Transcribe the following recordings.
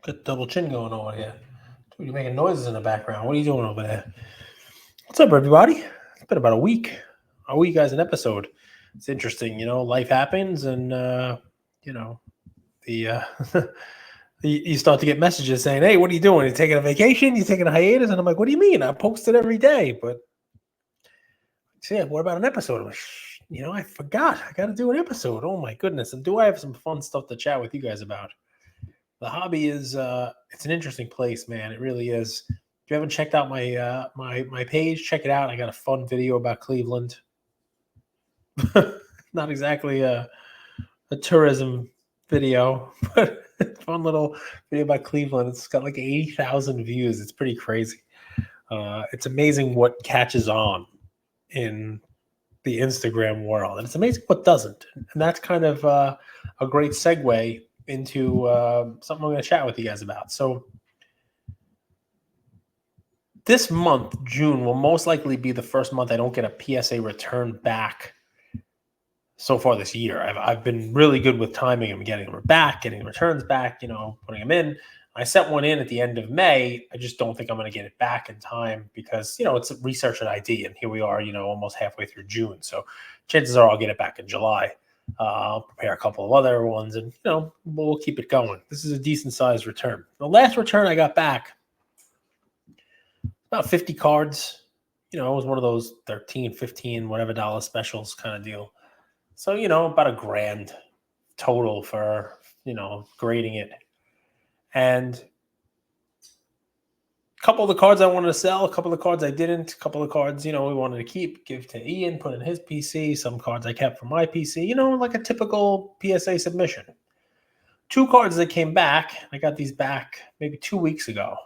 Got double chin going on here. Dude, you're making noises in the background. What are you doing over there? What's up, everybody? It's been about a week. I owe you guys an episode. It's interesting, life happens, and you know, the you start to get messages saying, "Hey, what are you doing? You taking a vacation? You taking a hiatus?" And I'm like, "What do you mean? I post it every day." But yeah, what about an episode? I'm like, I forgot. I got to do an episode. Oh my goodness! And do I have some fun stuff to chat with you guys about? The hobby is it's an interesting place, man. It really is. If you haven't checked out my page, check it out. I got a fun video about Cleveland. Not exactly a tourism video, but fun little video about Cleveland. It's got like 80,000 views. It's pretty crazy. It's amazing what catches on in the Instagram world, and it's amazing what doesn't. And that's kind of a great segue into something I'm going to chat with you guys about. So this month, June, will most likely be the first month I don't get a PSA return back so far this year. I've been really good with timing. I'm getting them back, getting returns back, putting them in. I sent one in at the end of May. I just don't think I'm going to get it back in time because, it's research and ID. And here we are, almost halfway through June. So chances are I'll get it back in July. I'll prepare a couple of other ones and, we'll keep it going. This is a decent sized return. The last return I got back, about 50 cards. It was one of those 13, 15, whatever dollar specials kind of deal. So, about $1,000 total for, grading it. And a couple of the cards I wanted to sell, a couple of the cards I didn't, a couple of cards, we wanted to keep, give to Ian, put in his PC. Some cards I kept for my PC, like a typical PSA submission. 2 cards that came back, I got these back maybe 2 weeks ago.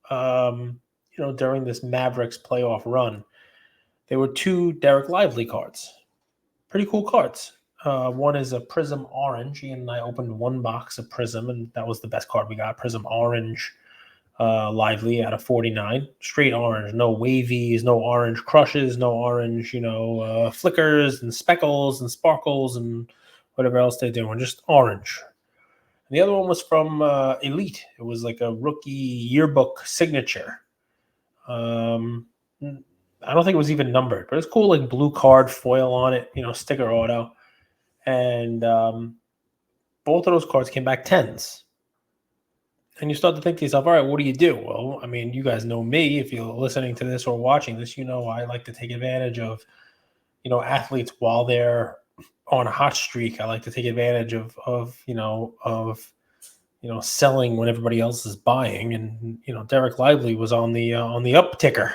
During this Mavericks playoff run, there were 2 Derek Lively cards. Pretty cool cards. One is a Prism Orange. Ian and I opened one box of Prism, and that was the best card we got. Prism Orange Lively out of 49. Straight orange. No wavies, no orange crushes, no orange, flickers and speckles and sparkles and whatever else they're doing. Just orange. And the other one was from Elite. It was like a rookie yearbook signature. I don't think it was even numbered, but it's cool, like blue card foil on it, sticker auto. And both of those cards came back 10s. And you start to think to yourself, all right, what do you do? Well, I mean, you guys know me. If you're listening to this or watching this, I like to take advantage of, athletes while they're on a hot streak. I like to take advantage of selling when everybody else is buying. And, Derek Lively was on the up ticker.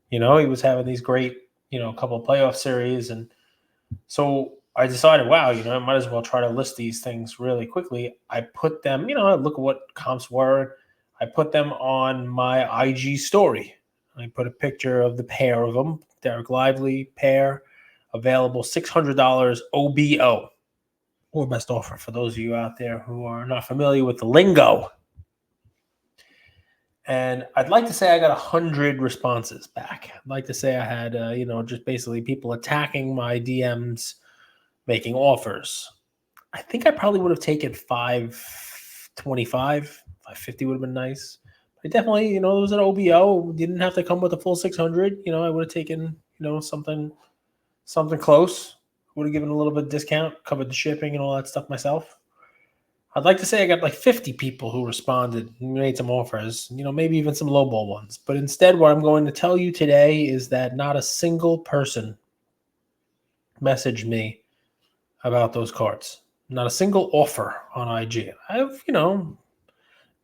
He was having these great, couple of playoff series. And so I decided, wow, I might as well try to list these things really quickly. I put them, I look at what comps were. I put them on my IG story. I put a picture of the pair of them, Derek Lively pair, available $600 OBO, or best offer for those of you out there who are not familiar with the lingo. And I'd like to say I got 100 responses back. I'd like to say I had, just basically people attacking my DMs, making offers. I think I probably would have taken 525, 550 would have been nice. I definitely, it was an OBO. Didn't have to come with a full 600. I would have taken, something close. Would have given a little bit of discount, covered the shipping and all that stuff myself. I'd like to say I got like 50 people who responded and made some offers, maybe even some lowball ones. But instead, what I'm going to tell you today is that not a single person messaged me about those cards. Not a single offer on IG. I have,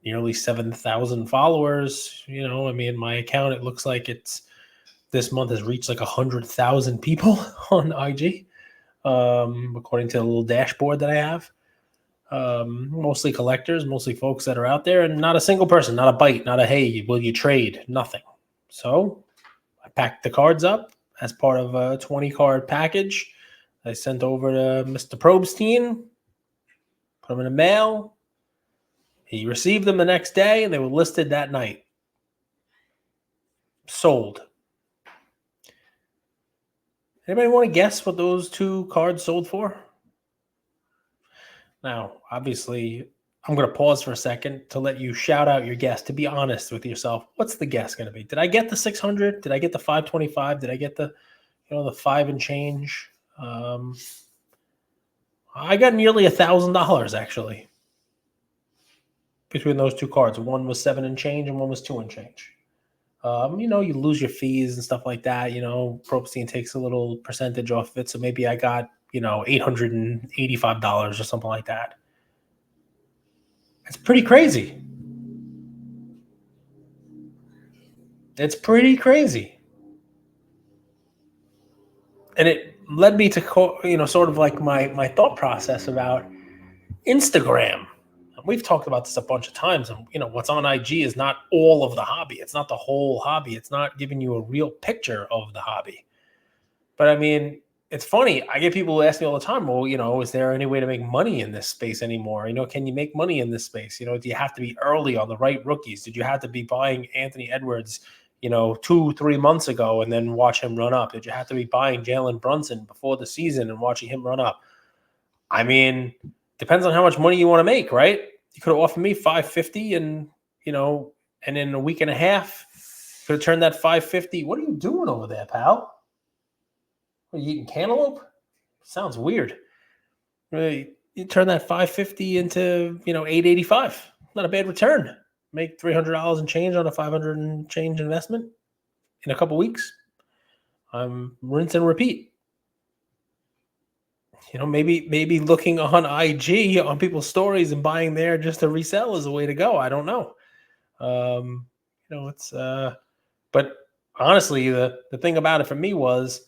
nearly 7,000 followers. My account, it looks like this month has reached like 100,000 people on IG, according to the little dashboard that I have. Mostly collectors, mostly folks that are out there, and not a single person, not a bite, not a hey, will you trade? Nothing. So I packed the cards up as part of a 20 card package. I sent over to Mr. Probstein, put them in the mail. He received them the next day, and they were listed that night. Sold. Anybody want to guess what those 2 cards sold for? Now, obviously, I'm going to pause for a second to let you shout out your guess, to be honest with yourself. What's the guess going to be? Did I get the 600? Did I get the 525? Did I get the, the 5 and change? I got nearly $1,000 actually between those two cards. One was 7 and change and one was 2 and change. You lose your fees and stuff like that. Propstein takes a little percentage off of it. So maybe I got, $885 or something like that. It's pretty crazy. It's pretty crazy. And it led me to, sort of like my thought process about Instagram. We've talked about this a bunch of times. And, what's on IG is not all of the hobby. It's not the whole hobby. It's not giving you a real picture of the hobby. But I mean, it's funny. I get people who ask me all the time, well, is there any way to make money in this space anymore? Can you make money in this space? Do you have to be early on the right rookies? Did you have to be buying Anthony Edwards, 2-3 months ago and then watch him run up? Did you have to be buying Jalen Brunson before the season and watching him run up? I mean, depends on how much money you want to make, right? You could have offered me $550 and, and in a week and a half, could have turned that $550. What are you doing over there, pal? Are you eating cantaloupe? Sounds weird. You turn that $550 into, $885. Not a bad return. Make $300 and change on a $500 and change investment in a couple weeks. Rinse and repeat. Maybe looking on IG on people's stories and buying there just to resell is a way to go. I don't know. But honestly, the thing about it for me was,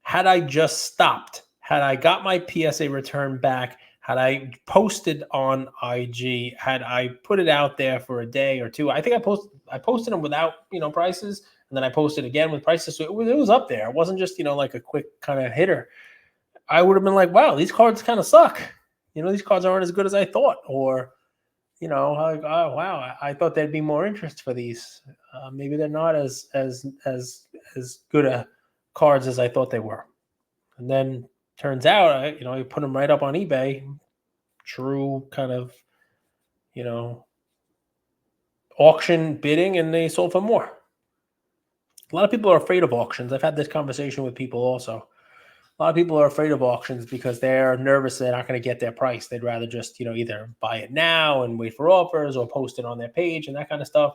had I just stopped, had I got my PSA return back, had I posted on IG, had I put it out there for a day or two, I think I posted them without, prices, and then I posted again with prices. So it was up there. It wasn't just, like a quick kind of hitter. I would have been like, wow, these cards kind of suck. These cards aren't as good as I thought. Or, like, oh, wow, I thought there'd be more interest for these. Maybe they're not as good a cards as I thought they were. And then turns out, I put them right up on eBay. True kind of, auction bidding, and they sold for more. A lot of people are afraid of auctions. I've had this conversation with people also. A lot of people are afraid of auctions because they're nervous they're not going to get their price. They'd rather just, either buy it now and wait for offers or post it on their page and that kind of stuff.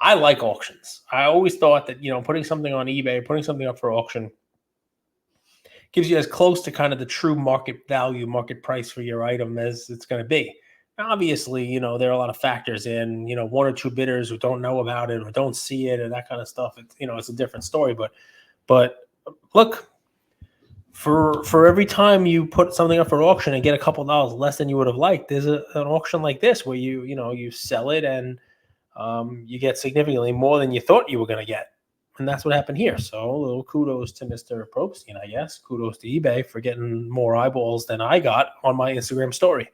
I like auctions. I always thought that, putting something on eBay, putting something up for auction gives you as close to kind of the true market value, market price for your item as it's going to be. Now, obviously, there are a lot of factors in, 1 or 2 bidders who don't know about it or don't see it and that kind of stuff. It's a different story. But look, for every time you put something up for auction and get a couple dollars less than you would have liked, there's an auction like this where you sell it and you get significantly more than you thought you were going to get. And that's what happened here. So a little kudos to Mr. Propstein, I guess. Kudos to eBay for getting more eyeballs than I got on my Instagram story.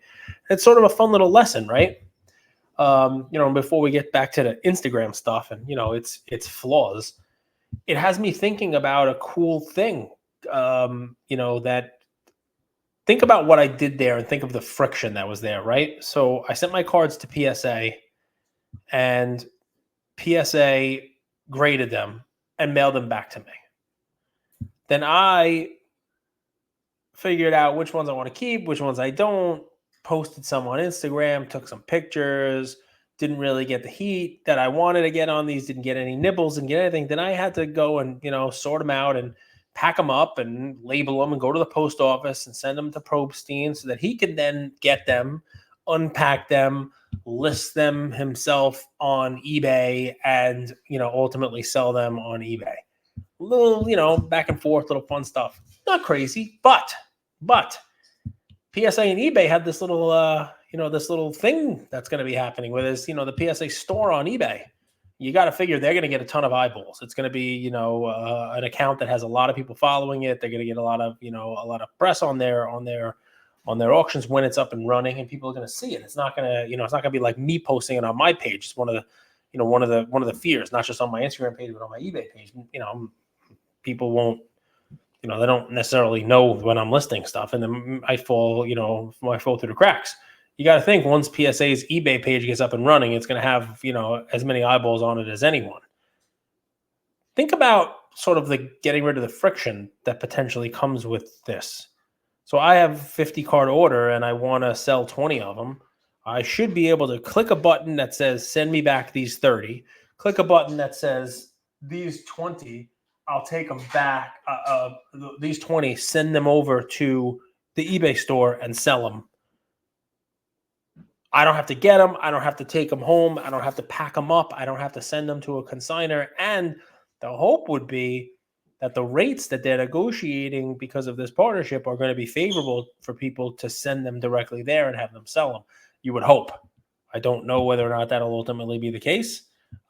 It's sort of a fun little lesson, right? Before we get back to the Instagram stuff and, its flaws, it has me thinking about a cool thing. That think about what I did there and think of the friction that was there, right? So I sent my cards to PSA and PSA graded them and mailed them back to me. Then I figured out which ones I want to keep, which ones I don't, posted some on Instagram, took some pictures, didn't really get the heat that I wanted to get on these, didn't get any nibbles, didn't get anything. Then I had to go and, sort them out and pack them up and label them and go to the post office and send them to Propstein so that he can then get them, unpack them, list them himself on eBay and, ultimately sell them on eBay. A little, back and forth, little fun stuff. Not crazy, but PSA and eBay have this little, this little thing that's going to be happening where there's, the PSA store on eBay. You got to figure they're going to get a ton of eyeballs. It's going to be, an account that has a lot of people following it. They're going to get a lot of press on their auctions when it's up and running, and people are going to see it. It's not going to, it's not going to be like me posting it on my page. It's one of the fears, not just on my Instagram page, but on my eBay page. People won't, they don't necessarily know when I'm listing stuff, and then I fall through the cracks. you got to think once PSA's eBay page gets up and running, it's going to have, as many eyeballs on it as anyone. Think about sort of the getting rid of the friction that potentially comes with this. So I have 50 card order and I want to sell 20 of them. I should be able to click a button that says, send me back these 30. Click a button that says, these 20, I'll take them back. These 20, send them over to the eBay store and sell them. I don't have to get them. I don't have to take them home. I don't have to pack them up. I don't have to send them to a consignor. And the hope would be that the rates that they're negotiating because of this partnership are going to be favorable for people to send them directly there and have them sell them. You would hope. I don't know whether or not that'll ultimately be the case.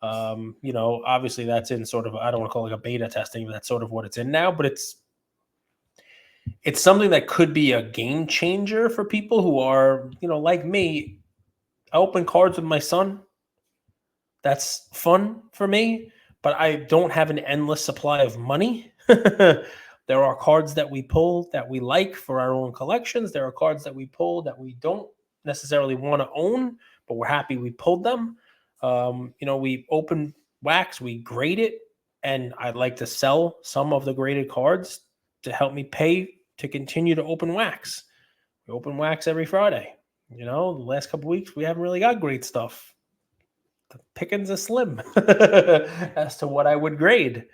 Obviously that's in sort of, I don't want to call it a beta testing, but that's sort of what it's in now, but it's something that could be a game changer for people who are, like me. I open cards with my son. That's fun for me, but I don't have an endless supply of money. There are cards that we pull that we like for our own collections. There are cards that we pull that we don't necessarily want to own, but we're happy we pulled them. We open wax, we grade it, and I'd like to sell some of the graded cards to help me pay to continue to open wax. We open wax every Friday. The last couple of weeks, we haven't really got great stuff. The pickings are slim as to what I would grade.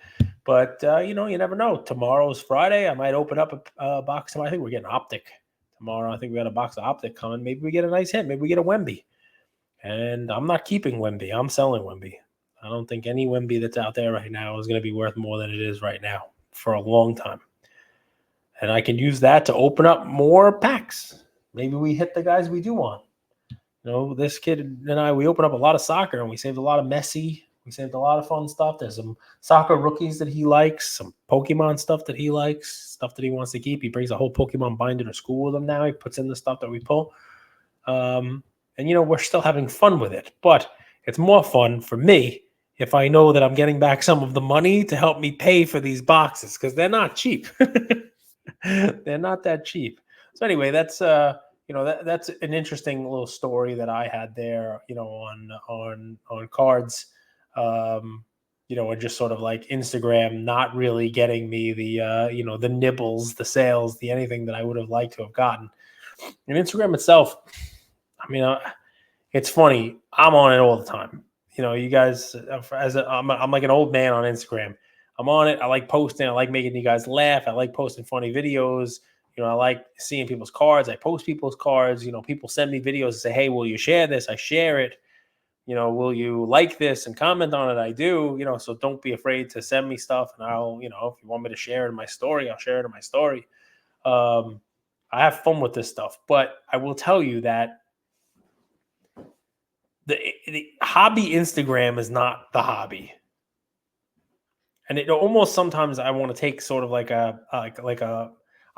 But, you never know. Tomorrow's Friday. I might open up a box. I think we're getting Optic tomorrow. I think we got a box of Optic coming. Maybe we get a nice hit. Maybe we get a Wemby. And I'm not keeping Wemby. I'm selling Wemby. I don't think any Wemby that's out there right now is going to be worth more than it is right now for a long time. And I can use that to open up more packs. Maybe we hit the guys we do want. This kid and I, we opened up a lot of soccer and we saved a lot of Messi. We saved a lot of fun stuff. There's some soccer rookies that he likes, some Pokemon stuff that he likes, stuff that he wants to keep. He brings a whole Pokemon binder to school with him now. He puts in the stuff that we pull. And we're still having fun with it. But it's more fun for me if I know that I'm getting back some of the money to help me pay for these boxes, because they're not cheap. They're not that cheap. So anyway, that's that's an interesting little story that I had there, on cards, and just sort of like Instagram not really getting me the, the nibbles, the sales, the anything that I would have liked to have gotten. And Instagram itself, it's funny. I'm on it all the time. You guys, I'm like an old man on Instagram. I'm on it. I like posting. I like making you guys laugh. I like posting funny videos. I like seeing people's cards. I post people's cards. People send me videos and say, hey, will you share this? I share it. Will you like this and comment on it? I do. So don't be afraid to send me stuff. And I'll, if you want me to share it in my story, I'll share it in my story. I have fun with this stuff. But I will tell you that the hobby Instagram is not the hobby. And it almost sometimes I want to take sort of like a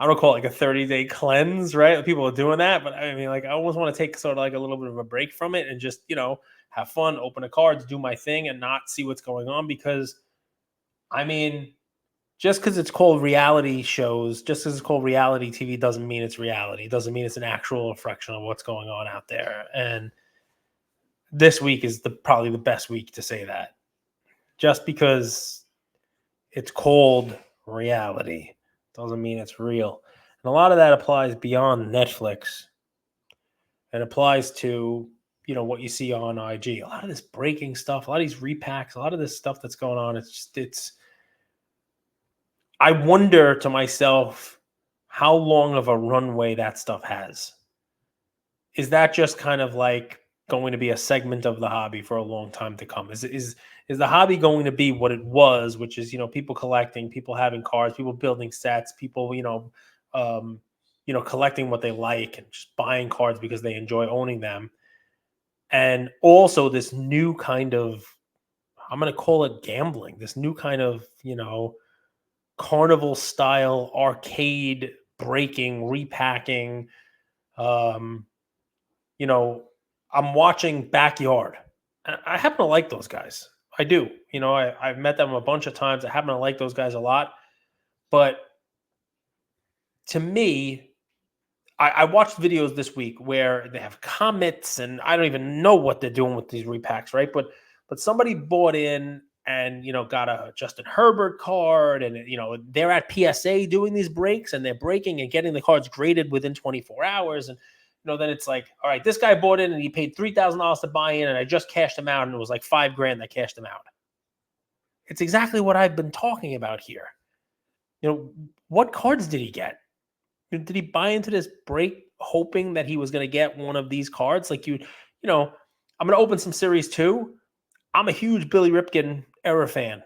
I don't call it like a 30-day cleanse, right? People are doing that, but I almost want to take sort of like a little bit of a break from it and just, have fun, open the cards, do my thing and not see what's going on. Because just because it's called reality shows, just because it's called reality TV doesn't mean it's reality. It doesn't mean it's an actual reflection of what's going on out there. And this week is probably the best week to say that. Just because it's called reality doesn't mean it's real. And a lot of that applies beyond Netflix. It applies to, what you see on IG. A lot of this breaking stuff, a lot of these repacks, a lot of this stuff that's going on. I wonder to myself how long of a runway that stuff has. Is that just kind of like going to be a segment of the hobby for a long time to come? Is the hobby going to be what it was, which is, people collecting, people having cards, people building sets, people, collecting what they like and just buying cards because they enjoy owning them. And also this new kind of, I'm going to call it gambling, this new kind of, carnival style arcade breaking, repacking. I'm watching Backyard. I happen to like those guys. I do. I've met them a bunch of times. I happen to like those guys a lot. But to me, I watched videos this week where they have comets, and I don't even know what they're doing with these repacks, right? But somebody bought in and got a Justin Herbert card, and they're at PSA doing these breaks, and they're breaking and getting the cards graded within 24 hours, and then it's like, all right, this guy bought in and he paid $3,000 to buy in, and I just cashed him out, and it was like $5,000 that cashed him out. It's exactly what I've been talking about here. What cards did he get? Did he buy into this break hoping that he was going to get one of these cards? Like I'm going to open some Series 2. I'm a huge Billy Ripken era fan.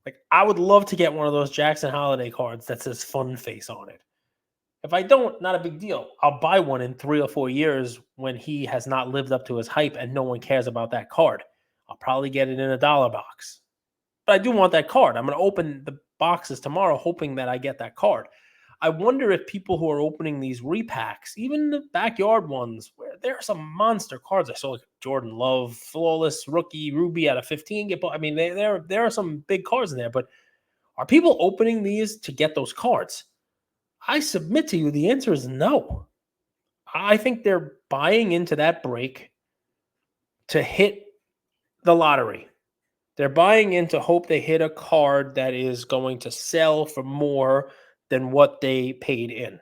Like, I would love to get one of those Jackson Holiday cards that says Fun Face on it. If I don't, not a big deal. I'll buy one in 3 or 4 years when he has not lived up to his hype and no one cares about that card. I'll probably get it in a dollar box. But I do want that card. I'm going to open the boxes tomorrow hoping that I get that card. I wonder if people who are opening these repacks, even the backyard ones, where there are some monster cards. I saw like Jordan Love, flawless rookie, Ruby out of 15. I mean, there are some big cards in there, but are people opening these to get those cards? I submit to you the answer is no. I think they're buying into that break to hit the lottery. They're buying in to hope they hit a card that is going to sell for more than what they paid in.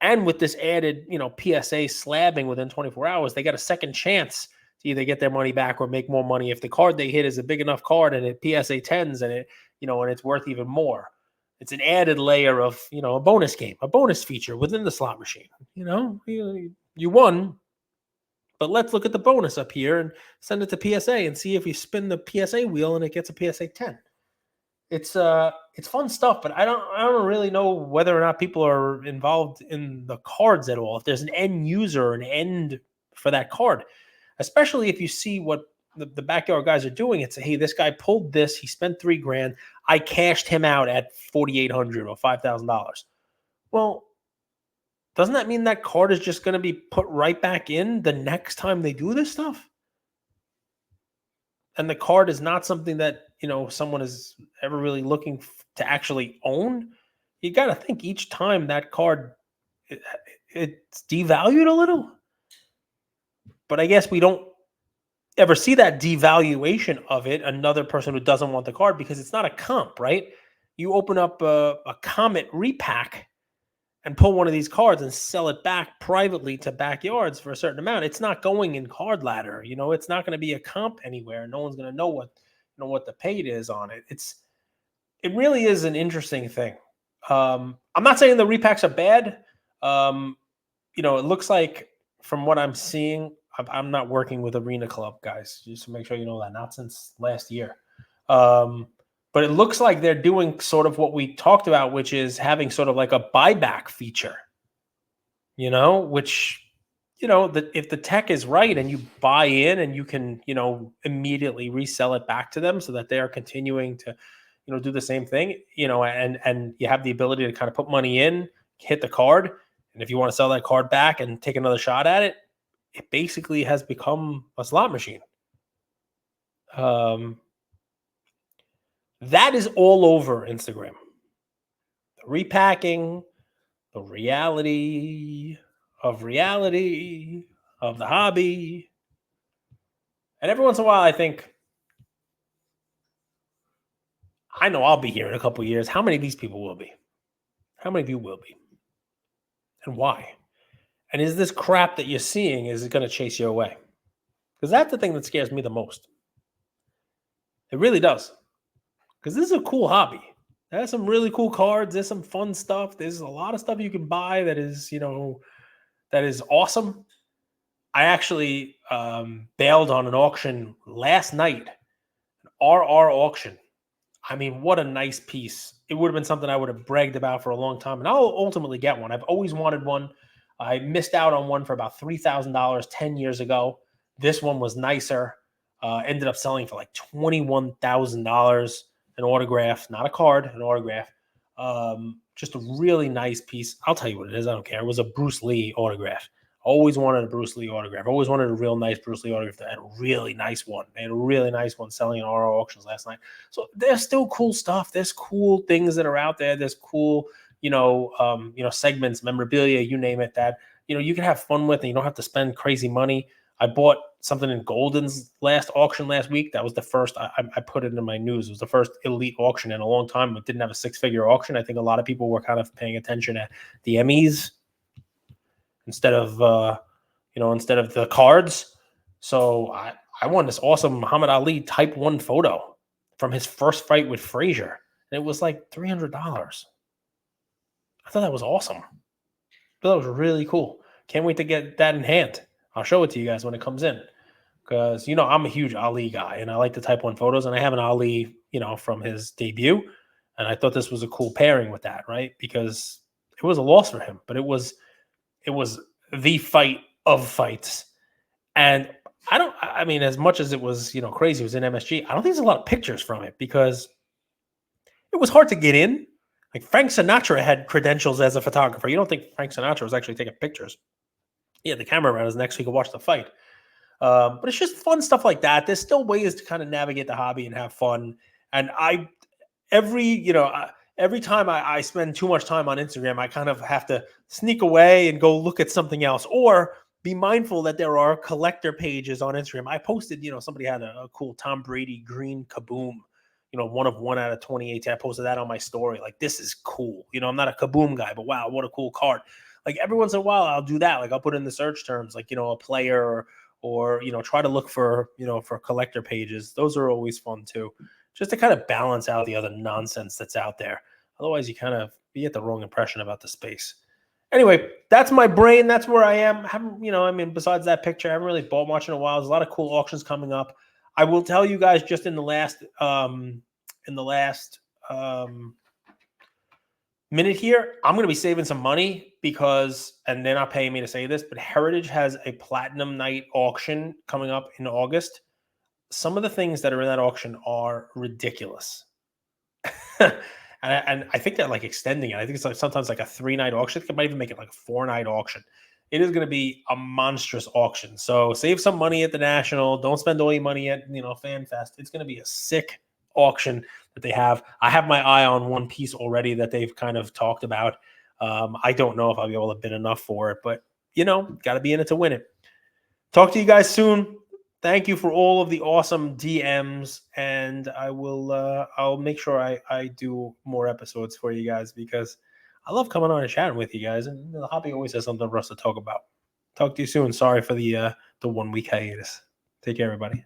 And with this added, PSA slabbing within 24 hours, they got a second chance to either get their money back or make more money if the card they hit is a big enough card and it PSA 10s and it, and it's worth even more. It's an added layer of, a bonus game, a bonus feature within the slot machine. You won, but let's look at the bonus up here and send it to PSA and see if you spin the PSA wheel and it gets a PSA 10. It's fun stuff, but I don't really know whether or not people are involved in the cards at all. If there's an end user, an end for that card, especially if you see what the backyard guys are doing, it's hey, this guy pulled this, he spent $3,000, I cashed him out at $4,800 or $5,000. Well, doesn't that mean that card is just going to be put right back in the next time they do this stuff? And the card is not something that someone is ever really looking to actually own. You got to think each time that card it's devalued a little. But I guess we don't ever see that devaluation of it. Another person who doesn't want the card because it's not a comp, right? You open up a Comet repack and pull one of these cards and sell it back privately to backyards for a certain amount. It's not going in card ladder. It's not going to be a comp anywhere. No one's going to know what the paid is on it. It really is an interesting thing. I'm not saying the repacks are bad. It looks like from what I'm seeing, I'm not working with Arena Club guys, just to make sure you know that, not since last year. But it looks like they're doing sort of what we talked about, which is having sort of like a buyback feature, which, if the tech is right and you buy in and you can, immediately resell it back to them so that they are continuing to, do the same thing, and you have the ability to kind of put money in, hit the card. And if you want to sell that card back and take another shot at it, it basically has become a slot machine. That is all over Instagram. The repacking, the reality of the hobby. And every once in a while, I think, I know I'll be here in a couple of years. How many of these people will be? How many of you will be? And why? And is this crap that you're seeing, is it going to chase you away? Because that's the thing that scares me the most. It really does. Because this is a cool hobby. There's some really cool cards. There's some fun stuff. There's a lot of stuff you can buy that is, that is awesome. I actually bailed on an auction last night, an RR auction. I mean, what a nice piece. It would have been something I would have bragged about for a long time, and I'll ultimately get one. I've always wanted one. I missed out on one for about $3,000 10 years ago. This one was nicer. Ended up selling for like $21,000. An autograph, not a card, an autograph. Just a really nice piece. I'll tell you what it is. I don't care. It was a Bruce Lee autograph. Always wanted a Bruce Lee autograph. Always wanted a real nice Bruce Lee autograph. They had a really nice one. They had a really nice one selling in RR auctions last night. So there's still cool stuff. There's cool things that are out there. There's cool, segments, memorabilia, you name it, that you can have fun with, and you don't have to spend crazy money. I bought something in Golden's last auction last week. That was the first, I put it in my news. It was the first elite auction in a long time. It didn't have a six-figure auction. I think a lot of people were kind of paying attention to the Emmys instead of, instead of the cards. So I won this awesome Muhammad Ali Type 1 photo from his first fight with Frazier. And it was like $300. I thought that was awesome. I thought that was really cool. Can't wait to get that in hand. I'll show it to you guys when it comes in. Because, I'm a huge Ali guy, and I like the Type 1 photos, and I have an Ali, from his debut. And I thought this was a cool pairing with that, right? Because it was a loss for him, but it was the fight of fights. And I mean, as much as it was, crazy, it was in MSG, I don't think there's a lot of pictures from it because it was hard to get in. Like Frank Sinatra had credentials as a photographer. You don't think Frank Sinatra was actually taking pictures. Yeah, the camera around his neck so you could watch the fight. But it's just fun stuff like that. There's still ways to kind of navigate the hobby and have fun. And every time I spend too much time on Instagram, I kind of have to sneak away and go look at something else, or be mindful that there are collector pages on Instagram. I posted, somebody had a cool Tom Brady green Kaboom, 1 out of 2018. I posted that on my story. Like, this is cool. I'm not a Kaboom guy, but wow, what a cool card. Like, every once in a while, I'll do that. Like, I'll put in the search terms, like, a player or try to look for, for collector pages. Those are always fun too, just to kind of balance out the other nonsense that's out there. Otherwise, you get the wrong impression about the space. Anyway, that's my brain. That's where I am. Besides that picture, I haven't really bought much in a while. There's a lot of cool auctions coming up. I will tell you guys just in the last minute here, I'm going to be saving some money because, and they're not paying me to say this, but Heritage has a platinum night auction coming up in August. Some of the things that are in that auction are ridiculous. and I think they're like extending it. I think it's like sometimes like a 3-night auction. I think it might even make it like a 4-night auction. It is going to be a monstrous auction. So save some money at the National. Don't spend all your money at, FanFest. It's going to be a sick auction that they have. I have my eye on one piece already that they've kind of talked about. I don't know if I'll be able to bid enough for it, but got to be in it to win it. Talk to you guys soon. Thank you for all of the awesome DMs, and I'll make sure I do more episodes for you guys because I love coming on and chatting with you guys, and the hobby always has something for us to talk about. Talk to you soon. Sorry for the 1 week hiatus. Take care, everybody.